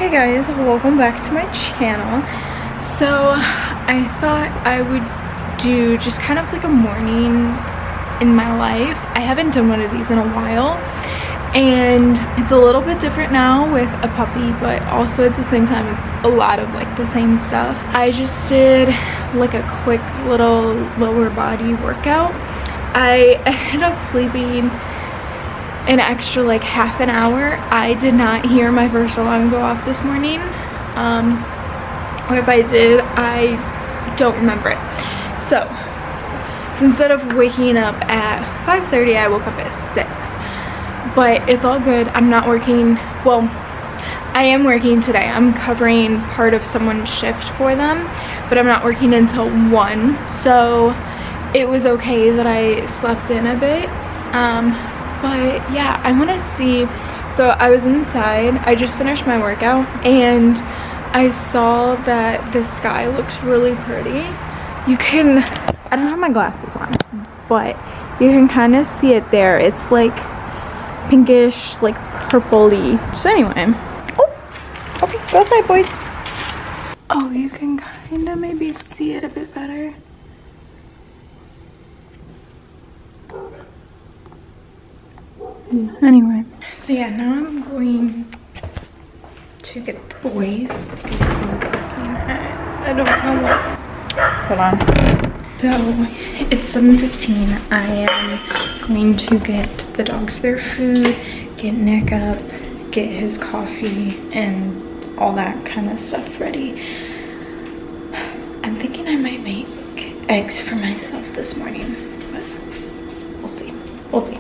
Hey guys, welcome back to my channel. So I thought I would do just kind of like a morning in my life. I haven't done one of these in a while and it's a little bit different now with a puppy, but also at the same time it's a lot of like the same stuff. I just did like a quick little lower body workout. I ended up sleeping an extra like half an hour. I did not hear my first alarm go off this morning, or if I did, I don't remember it. So instead of waking up at 5:30, I woke up at 6, but it's all good. I'm not working, well, I am working today. I'm covering part of someone's shift for them, but I'm not working until 1, so it was okay that I slept in a bit. But yeah, I want to see. So I was inside, I just finished my workout and I saw that the sky looks really pretty. You can, I don't have my glasses on, but you can kind of see it there. It's like pinkish, like purpley. So anyway, oh, okay, go outside, boys. Oh, you can kind of maybe see it a bit better. Anyway, so yeah, now I'm going to get the boys because we're working at, I don't know what, hold on. So it's 7:15. I am going to get the dogs their food, get Nick up, get his coffee and all that kind of stuff ready. I'm thinking I might make eggs for myself this morning, but we'll see. We'll see.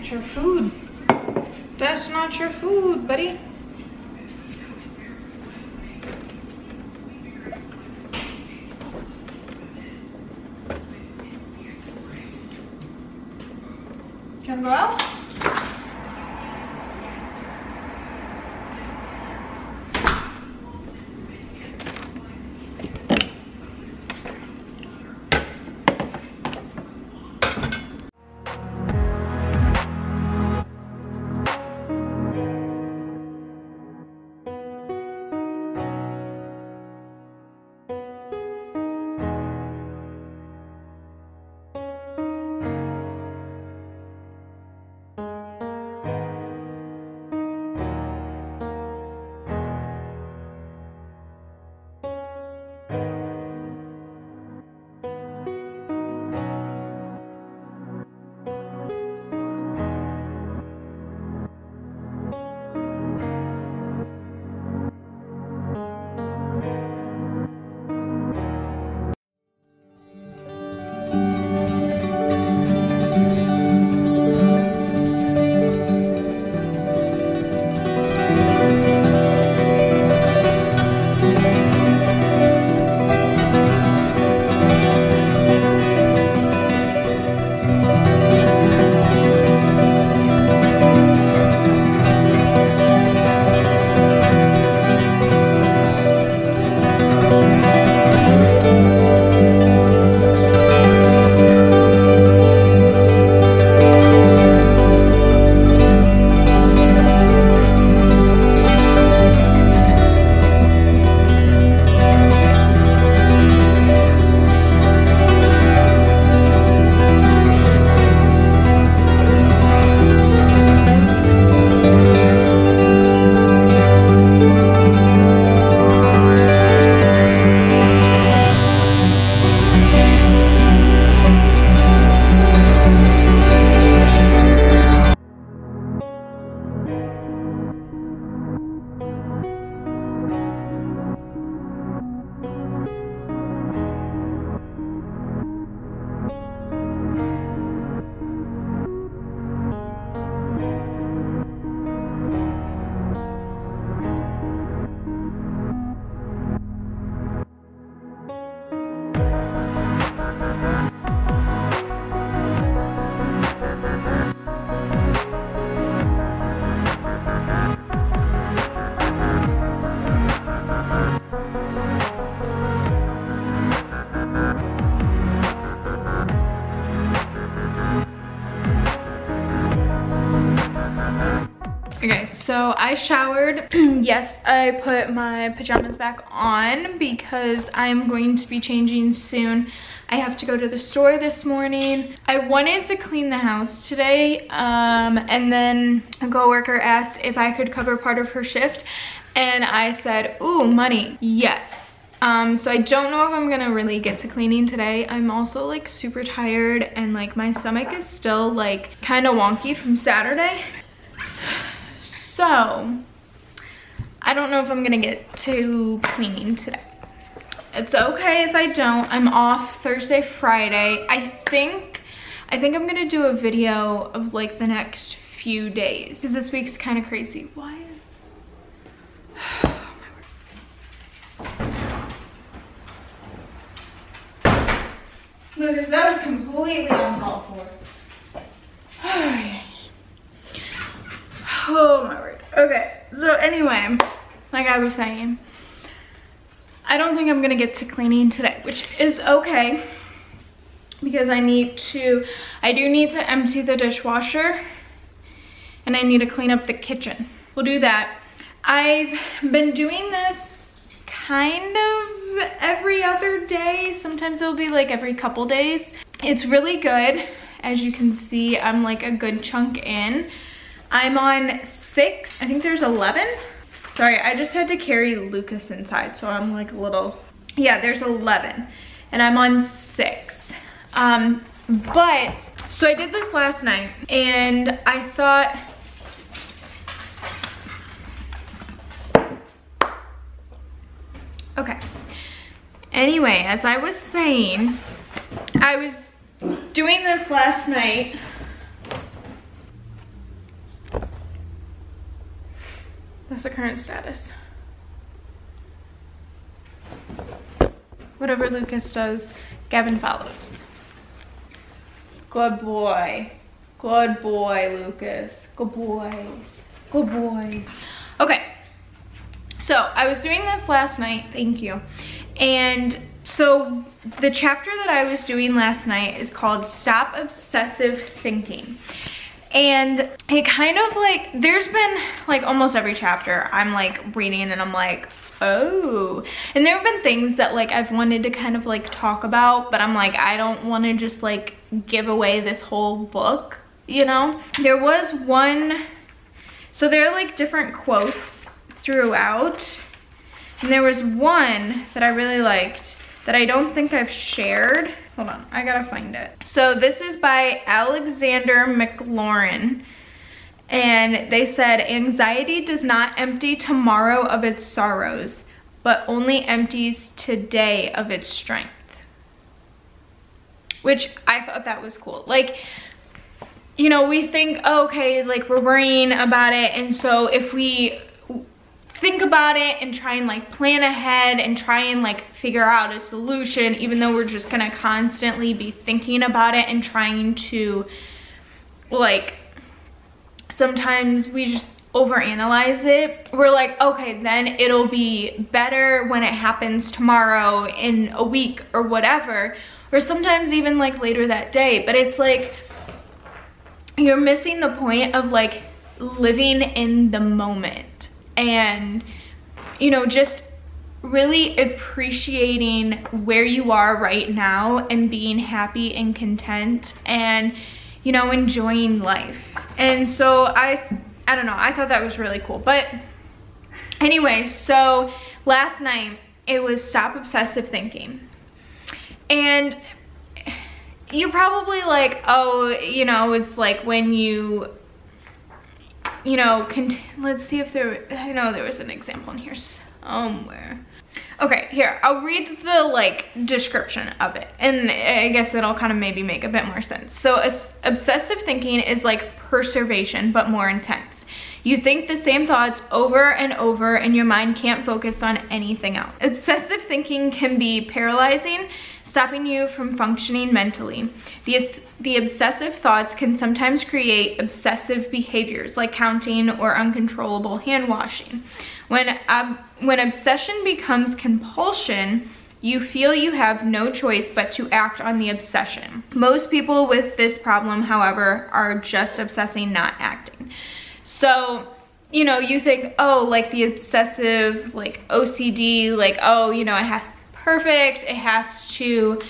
Your food. That's not your food, buddy. Can I go out? so I showered. Yes, I put my pajamas back on because I'm going to be changing soon. I have to go to the store this morning. I wanted to clean the house today, and then a coworker asked if I could cover part of her shift, and I said, ooh, money, yes. So I don't know if I'm gonna really get to cleaning today. I'm also like super tired, and like my stomach is still like kind of wonky from Saturday. So I don't know if I'm gonna get to cleaning today. It's okay if I don't. I'm off Thursday, Friday. I think I'm gonna do a video of like the next few days because this week's kind of crazy. Why is Lucas, that was completely uncalled for. Oh my word. Okay, so anyway, like I was saying, I don't think I'm gonna get to cleaning today, which is okay because I do need to empty the dishwasher and I need to clean up the kitchen. We'll do that. I've been doing this kind of every other day. Sometimes it'll be like every couple days. It's really good. As you can see, I'm like a good chunk in. I'm on 6, I think there's 11. Sorry, I just had to carry Lucas inside, so I'm like a little, yeah, there's 11 and I'm on 6. But so I did this last night and I thought, okay, anyway, as I was saying, I was doing this last night. That's the current status. Whatever Lucas does, Gavin follows. Good boy. Good boy, Lucas. Good boys. Good boys. Okay. So I was doing this last night, thank you. And so the chapter that I was doing last night is called Stop Obsessive Thinking. And it kind of like, there's been like almost every chapter I'm like reading and I'm like, oh. And there have been things that like I've wanted to kind of like talk about, but I'm like, I don't want to just like give away this whole book, you know? There was one, so there are like different quotes throughout. And there was one that I really liked that I don't think I've shared. Hold on, I gotta find it. So this is by Alexander McLaurin. And they said, anxiety does not empty tomorrow of its sorrows, but only empties today of its strength. Which I thought that was cool. Like, you know, we think, oh, okay, like we're worrying about it. And so if we think about it and try and like plan ahead and try and like figure out a solution, even though we're just gonna constantly be thinking about it and trying to like, sometimes we just overanalyze it. We're like, okay, then it'll be better when it happens tomorrow, in a week or whatever, or sometimes even like later that day. But it's like, you're missing the point of like living in the moment. And, you know, just really appreciating where you are right now and being happy and content and, you know, enjoying life. And so I don't know, I thought that was really cool. But anyway, so last night it was Stop Obsessive Thinking. And you're probably like, oh, you know, it's like when you know, let's see if I know there was an example in here somewhere. Okay, here, I'll read the like description of it and I guess it'll kind of maybe make a bit more sense. So obsessive thinking is like perseveration, but more intense. You think the same thoughts over and over and your mind can't focus on anything else. Obsessive thinking can be paralyzing, stopping you from functioning mentally. The obsessive thoughts can sometimes create obsessive behaviors like counting or uncontrollable hand washing. When obsession becomes compulsion, you feel you have no choice but to act on the obsession. Most people with this problem, however, are just obsessing, not acting. So you know, you think, oh, like the obsessive, like OCD, like, oh, you know, it has to be perfect, it has to,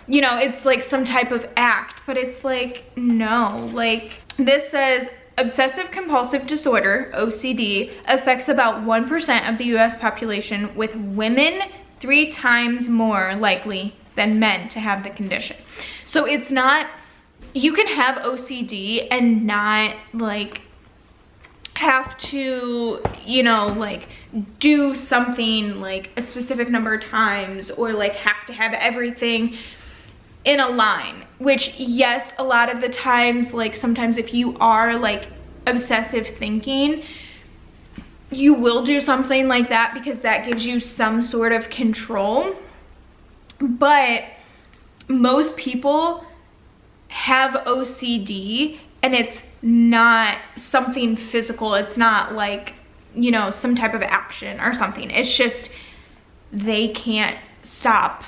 you know, it's like some type of act, but it's like, no, like this says obsessive compulsive disorder, OCD, affects about 1% of the US population, with women 3 times more likely than men to have the condition. So it's not, you can have OCD and not like have to, you know, like do something like a specific number of times, or like have to have everything in a line, which yes, a lot of the times, like sometimes if you are like obsessive thinking, you will do something like that because that gives you some sort of control. But most people have OCD and it's not something physical. It's not like, you know, some type of action or something. It's just they can't stop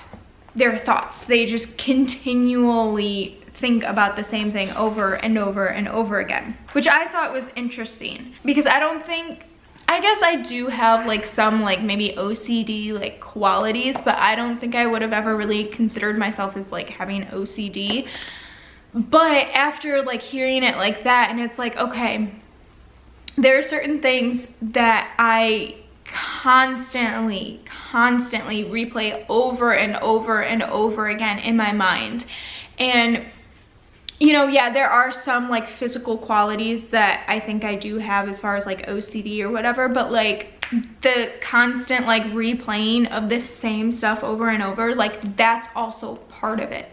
their thoughts. They just continually think about the same thing over and over and over again, which I thought was interesting because I don't think, I guess I do have like some like maybe OCD like qualities, but I don't think I would have ever really considered myself as like having OCD. But after like hearing it like that, and it's like, okay, there are certain things that I constantly replay over and over and over again in my mind. And you know, yeah, there are some like physical qualities that I think I do have as far as like OCD or whatever, but like the constant like replaying of this same stuff over and over, like that's also part of it,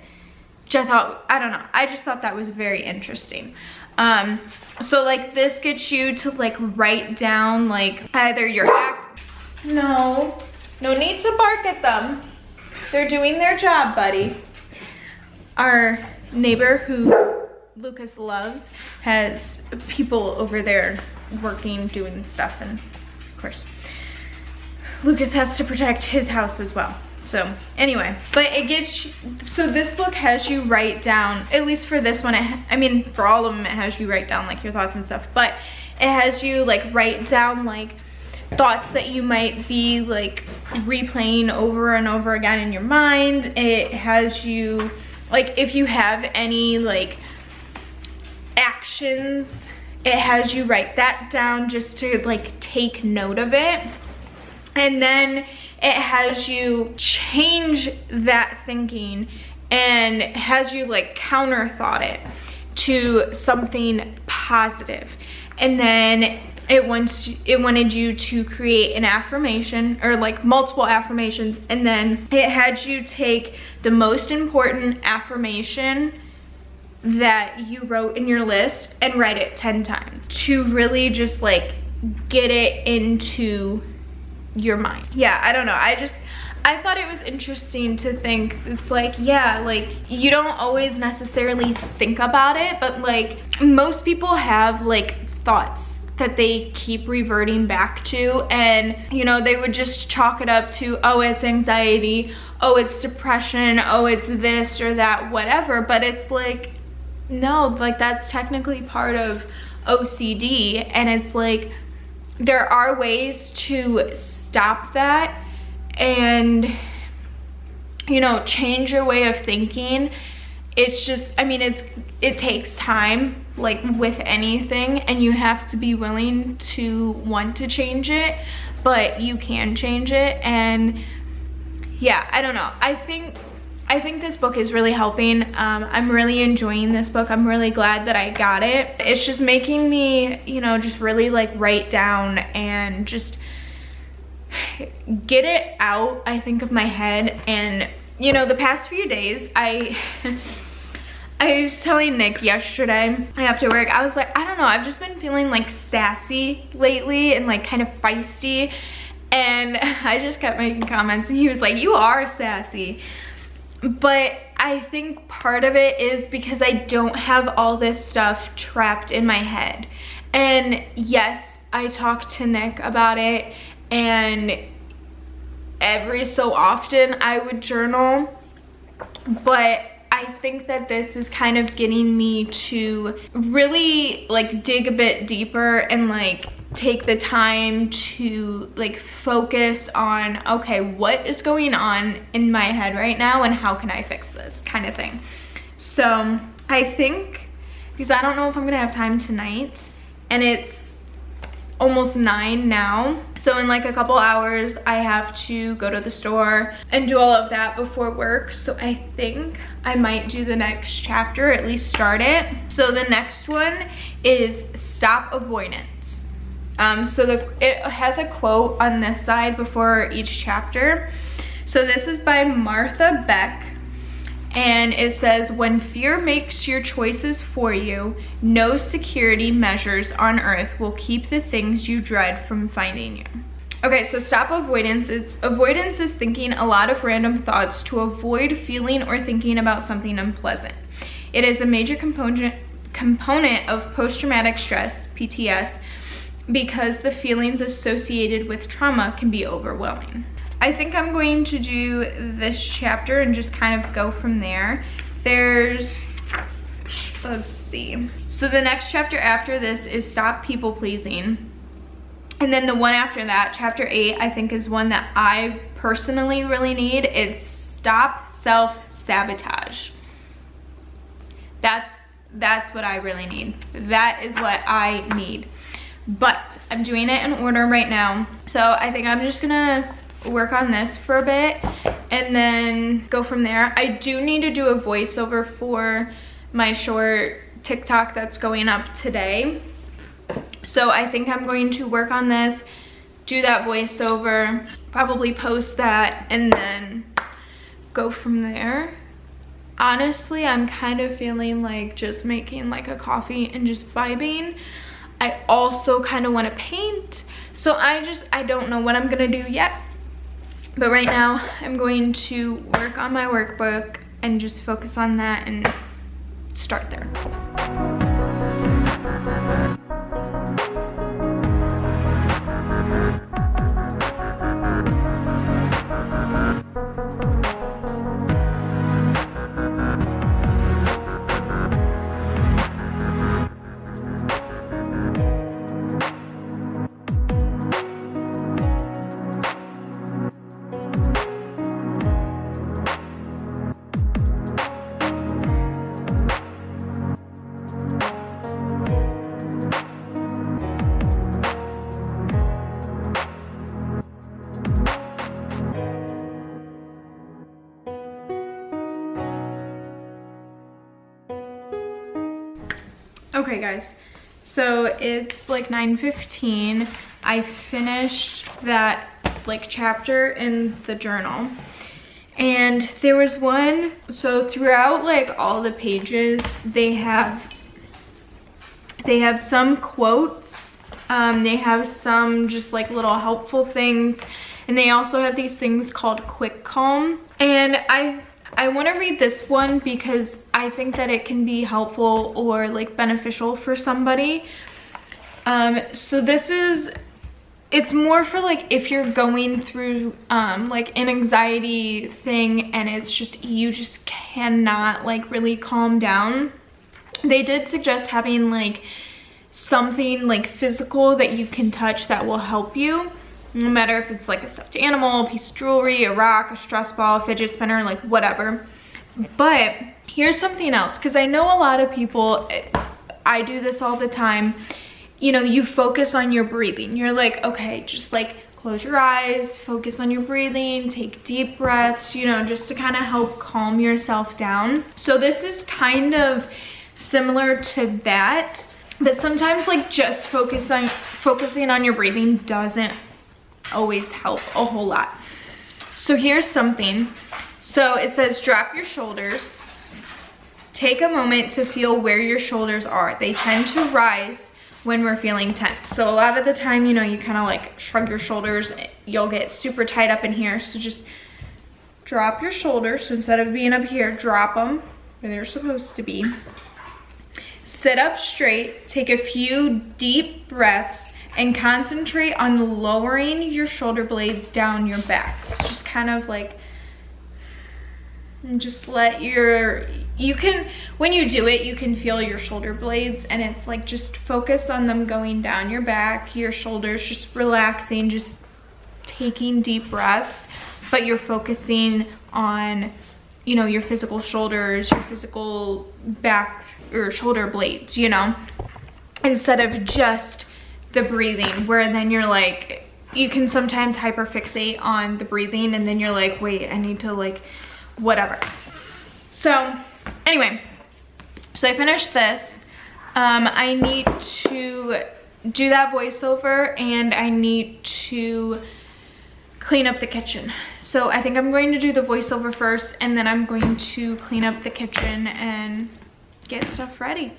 which I thought, I don't know, I just thought that was very interesting. So like this gets you to like write down like either your no need to bark at them, they're doing their job, buddy. Our neighbor, who Lucas loves, has people over there working, doing stuff, and of course Lucas has to protect his house as well. So anyway, but it gets, so this book has you write down, at least for this one, I mean for all of them it has you write down like your thoughts and stuff, but it has you like write down like thoughts that you might be like replaying over and over again in your mind. It has you, like if you have any like actions, it has you write that down just to like take note of it. And then it has you change that thinking and has you like counter thought it to something positive. And then it wanted you to create an affirmation or like multiple affirmations, and then it had you take the most important affirmation that you wrote in your list and write it 10 times to really just like get it into your mind. Yeah, I don't know, I thought it was interesting to think, it's like, yeah, like you don't always necessarily think about it, but like most people have like thoughts that they keep reverting back to, and you know, they would just chalk it up to, oh, it's anxiety, oh, it's depression, oh, it's this or that, whatever. But it's like, no, like that's technically part of OCD, and it's like there are ways to stop that and, you know, change your way of thinking. It's just, I mean, it takes time, like with anything, and you have to be willing to want to change it, but you can change it. And yeah, I don't know, I think this book is really helping. I'm really enjoying this book. I'm really glad that I got it. It's just making me, you know, just really like write down and just get it out, I think, of my head. And you know, the past few days, I was telling Nick yesterday after work, I was like, I don't know, I've just been feeling like sassy lately and like kind of feisty. And I just kept making comments and he was like, you are sassy. But I think part of it is because I don't have all this stuff trapped in my head. And yes, I talk to Nick about it, and every so often I would journal, but I I think that this is kind of getting me to really like dig a bit deeper and like take the time to like focus on, okay, what is going on in my head right now and how can I fix this kind of thing. So I think, because I don't know if I'm gonna have time tonight, and it's almost 9 now, so in like a couple hours I have to go to the store and do all of that before work. So I think I might do the next chapter, at least start it. So the next one is stop avoidance. It has a quote on this side before each chapter. So this is by Martha Beck, and it says, when fear makes your choices for you, no security measures on earth will keep the things you dread from finding you. Okay, so stop avoidance. Avoidance is thinking a lot of random thoughts to avoid feeling or thinking about something unpleasant. It is a major component of post-traumatic stress, PTS, because the feelings associated with trauma can be overwhelming. I think I'm going to do this chapter and just kind of go from there. Let's see. So the next chapter after this is stop people pleasing. And then the one after that, chapter 8, I think is one that I personally really need. It's stop self-sabotage. That's what I really need. That is what I need. But I'm doing it in order right now. So I think I'm just gonna work on this for a bit and then go from there. I do need to do a voiceover for my short TikTok that's going up today. So I think I'm going to work on this, do that voiceover, probably post that, and then go from there. Honestly, I'm kind of feeling like just making like a coffee and just vibing. I also kind of want to paint, so I don't know what I'm gonna do yet. But right now, I'm going to work on my workbook and just focus on that and start there. Okay guys, so it's like 9:15. I finished that like chapter in the journal, and there was one, so throughout like all the pages they have some quotes, they have some just like little helpful things, and they also have these things called quick calm. And I want to read this one because I think that it can be helpful or like beneficial for somebody. So it's more for like if you're going through like an anxiety thing and it's just, you just cannot like really calm down. They did suggest having like something like physical that you can touch that will help you. No matter if it's like a stuffed animal, a piece of jewelry, a rock, a stress ball, a fidget spinner, like whatever. But here's something else, because I know a lot of people, I do this all the time, you know, you focus on your breathing. You're like, okay, just like close your eyes, focus on your breathing, take deep breaths, you know, just to kind of help calm yourself down. So this is kind of similar to that, but sometimes like just focusing on your breathing doesn't always help a whole lot. So here's something. So it says, drop your shoulders. Take a moment to feel where your shoulders are. They tend to rise when we're feeling tense. So a lot of the time, you know, you kind of like shrug your shoulders, you'll get super tight up in here. So just drop your shoulders. So instead of being up here, drop them where they're supposed to be. Sit up straight, take a few deep breaths, and concentrate on lowering your shoulder blades down your back. So just kind of like And just let your, when you do it, you can feel your shoulder blades, and it's like just focus on them going down your back, your shoulders, just relaxing, just taking deep breaths, but you're focusing on, you know, your physical shoulders, your physical back or shoulder blades, you know, instead of just the breathing, where then you're like, you can sometimes hyperfixate on the breathing and then you're like, wait, I need to like, whatever. So anyway, so I finished this. I need to do that voiceover and I need to clean up the kitchen. So I think I'm going to do the voiceover first, and then I'm going to clean up the kitchen and get stuff ready.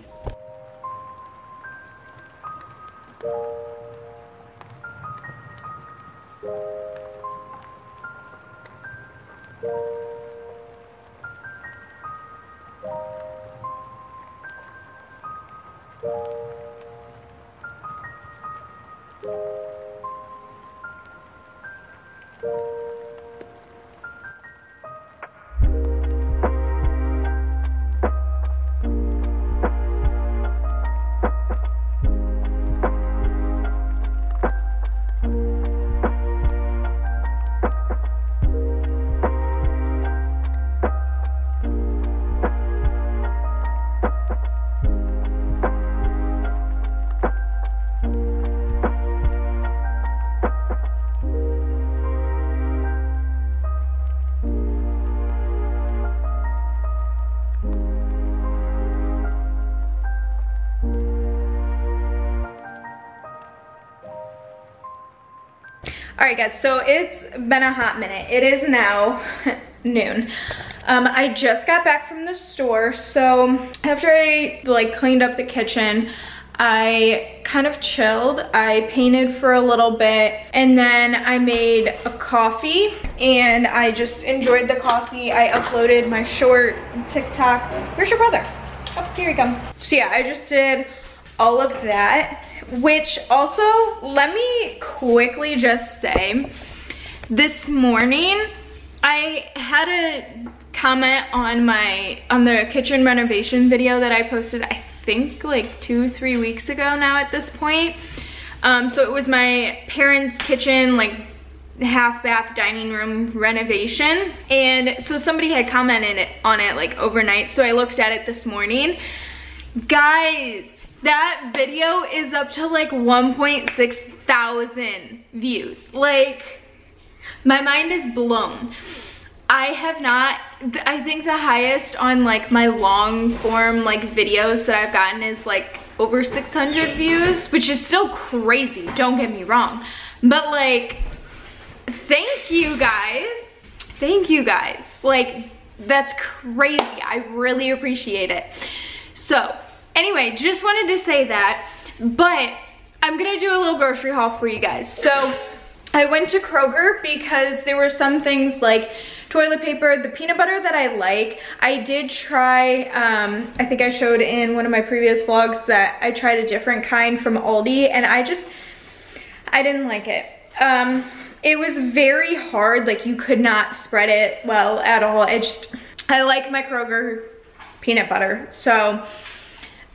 All right guys, so it's been a hot minute. It is now noon. I just got back from the store, so after I like cleaned up the kitchen, I kind of chilled. I painted for a little bit, and then I made a coffee, and I just enjoyed the coffee. I uploaded my short TikTok. Where's your brother? Oh, here he comes. So yeah, I just did all of that, which also, let me quickly just say, this morning I had a comment on the kitchen renovation video that I posted, I think like 2-3 weeks ago now at this point. So it was my parents' kitchen, like half bath dining room renovation, and so somebody had commented on it like overnight, so I looked at it this morning. Guys, that video is up to like 1.6 thousand views. Like, my mind is blown. I think the highest on like my long form like videos that I've gotten is like over 600 views, which is still crazy, don't get me wrong. But like, thank you guys. Thank you guys. Like, that's crazy. I really appreciate it. So anyway, just wanted to say that, but I'm gonna do a little grocery haul for you guys. So I went to Kroger because there were some things like toilet paper, the peanut butter that I like. I did try, I think I showed in one of my previous vlogs that I tried a different kind from Aldi, and I didn't like it. It was very hard, like you could not spread it well at all. I like my Kroger peanut butter, so,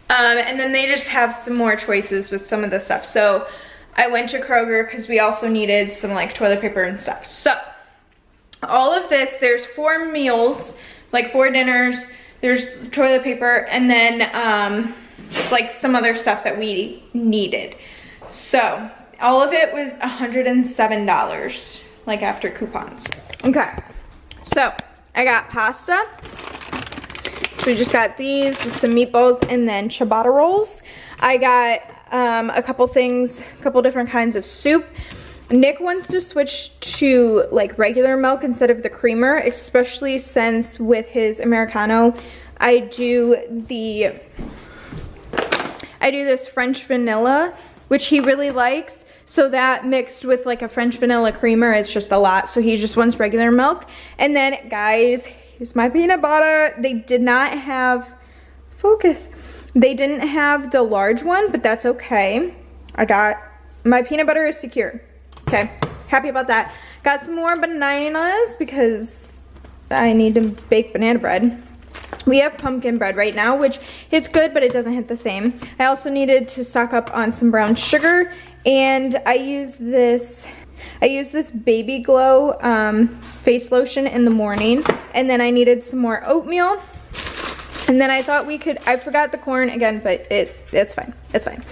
and then they just have some more choices with some of the stuff. So I went to Kroger because we also needed some like toilet paper and stuff. So all of this, there's 4 meals, like 4 dinners, there's toilet paper, and then like some other stuff that we needed. So all of it was $107, like after coupons. Okay, so I got pasta. So we just got these with some meatballs and then ciabatta rolls. I got a couple different kinds of soup. Nick wants to switch to like regular milk instead of the creamer, especially since with his Americano, I do this French vanilla, which he really likes. So that mixed with like a French vanilla creamer is just a lot. So he just wants regular milk. And then guys, here's my peanut butter. They did not have, focus. They didn't have the large one, but that's okay. My peanut butter is secure. Okay, happy about that. Got some more bananas because I need to bake banana bread. We have pumpkin bread right now, which it's good, but it doesn't hit the same. I also needed to stock up on some brown sugar, and I use this Baby Glow face lotion in the morning, and then I needed some more oatmeal. And then I thought I forgot the corn again, but it's fine, it's fine.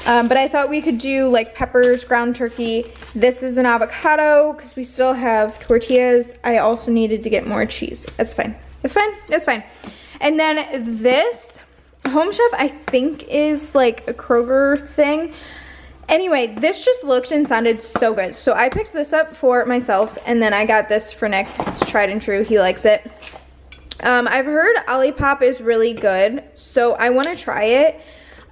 But I thought we could do like peppers, ground turkey. This is an avocado because we still have tortillas. I also needed to get more cheese. It's fine, it's fine, it's fine. And then this Home Chef, I think, is like a Kroger thing. Anyway, this just looked and sounded so good. So I picked this up for myself, and then I got this for Nick. It's tried and true, he likes it. I've heard Olipop is really good, so I want to try it.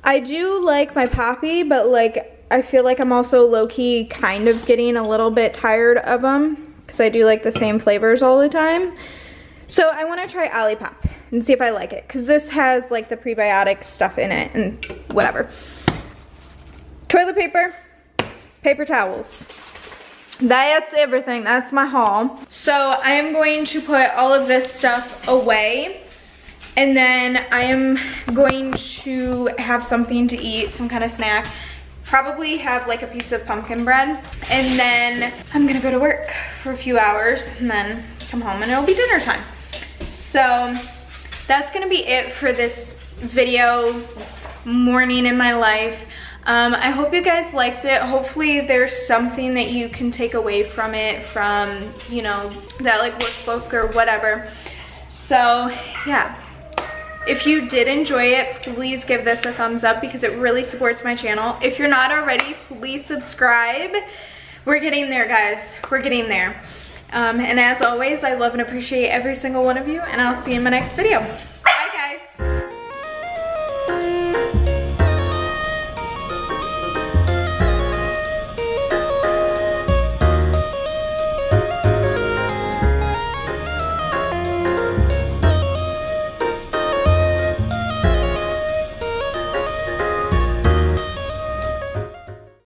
I do like my Poppy, but like I feel like I'm also low-key kind of getting a little bit tired of them because I do like the same flavors all the time. So I want to try Olipop and see if I like it, because this has like the prebiotic stuff in it and whatever. Toilet paper, paper towels. That's everything. That's my haul. So I am going to put all of this stuff away, and then I am going to have something to eat, some kind of snack. Probably have like a piece of pumpkin bread, and then I'm gonna go to work for a few hours and then come home and it'll be dinner time. So that's gonna be it for this video, this morning in my life. I hope you guys liked it. Hopefully there's something that you can take away from it, from, you know, that like workbook or whatever. So yeah, if you did enjoy it, please give this a thumbs up because it really supports my channel. If you're not already, please subscribe. We're getting there, guys. We're getting there. And as always, I love and appreciate every single one of you, and I'll see you in my next video.